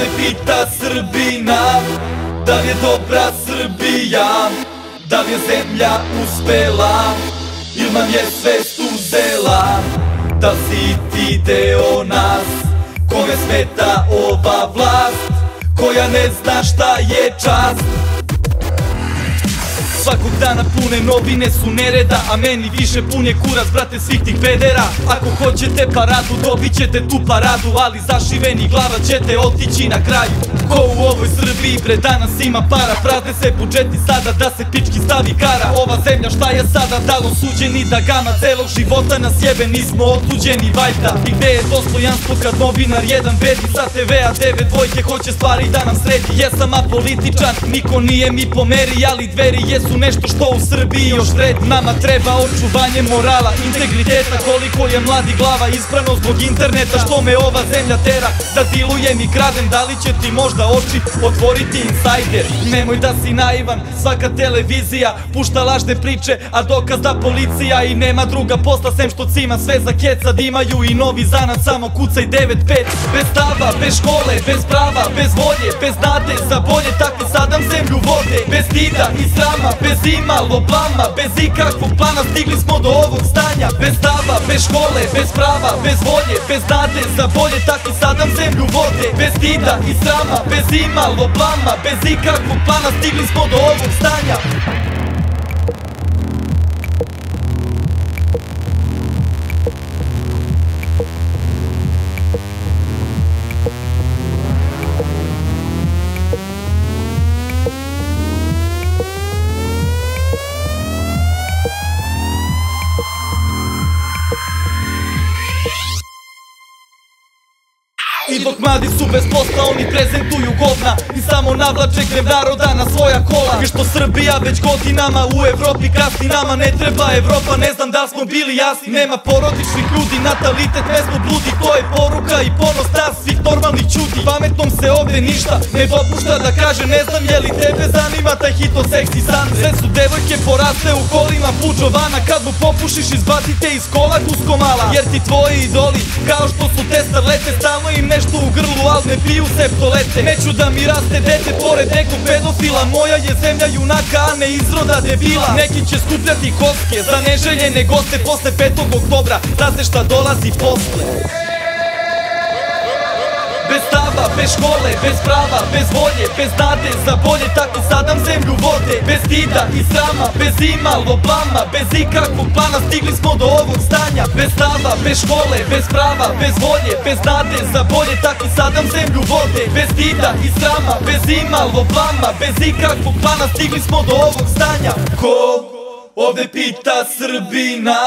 Ovde pita Srbina, da li je dobra Srbija, da li je zemlja uspela ili nam je svest uzela. Da li si ti deo nas, kome smeta ova vlast, koja ne zna šta je čast. Svakog dana pune novine su nereda, a meni više pun je kurac, brate, svih tih pedera. Ako hoćete paradu, dobit ćete tu paradu, ali zašiveni glava ćete otići na kraju. Ko u ovoj Srbiji, bre, danas ima para, prazne se budžeti sada da se pički stavi kara. Ova zemlja šta je sada, da li osuđeni da gama celog života nas jebe, nismo otuđeni valjda. I gde je dostojanstvo kad novinar jedan bedi sa TV-a 9 dvojke hoće stvari da nam sredi. Jesam apolitičan, niko nije mi po meri, ali dveri jesu nešto što u Srbiji još vredi. Nama treba očuvanje morala, integriteta, koliko je mladi glava isprano zbog interneta. Što me ova zemlja tera da dilujem i kradem, da li će ti možda oči otvoriti insajder? Nemoj da si naivan, svaka televizija pušta lažne priče, a dokaz da policija i nema druga posla sem što cima sve za kec. Sad imaju i novi zanat, samo kucaj 9-5. Bez stava, bez škole, bez prava, bez volje, bez nade za bolje, takvi sad nam zemlju vode. Bez stida i srama, bez imalo blama, bez ikakvog plana stigli smo do ovog stanja. Bez stava, bez škole, bez prava, bez volje, bez nade za bolje, takvi sad nam zemlju vode. Bez stida i srama, bez imalo blama, bez ikakvog plana stigli smo do ovog stanja. I dok mladi su bez posla, oni prezentuju govna i samo navlače gnev naroda na svoja kola. I što Srbija već godinama u Evropi kasni, nama ne treba Evropa, ne znam da li smo bili jasni. Nema porodičnih ljudi, natalitet mesto bludi, to je poruka i ponos nas svih normalnih ćuti. Pametnom se ovde ništa ne dopušta da kaže, ne znam je li tebe zanima taj hito seksi Sandre. Sve su devojke porasle u kolima puđovana, kad mu popušiš izbacite iz kola kusko mala. Jer ti tvoji idoli, kao što su te starlete, stalno im nešto u grlu, al ne piju septolete. Neću da mi raste dete pored nekog pedofila, moja je zemlja junaka, a ne izroda debila. Neki će skupljati koske za neželjene goste posle 5. oktobra, znate šta dolazi posle. Bez stava, bez škole, bez prava, bez volje, bez nade za bolje, tako sad nam zemlju vode. Bez stida i srama, bez imalo blama, bez ikakvog plana stigli smo do ovog stanja. Bez stava, bez škole, bez prava, bez volje, bez nade za bolje, tako sad nam zemlju vode. Bez stida i srama, bez imalo blama, bez ikakvog plana stigli smo do ovog stanja. Ko ovde pita Srbina,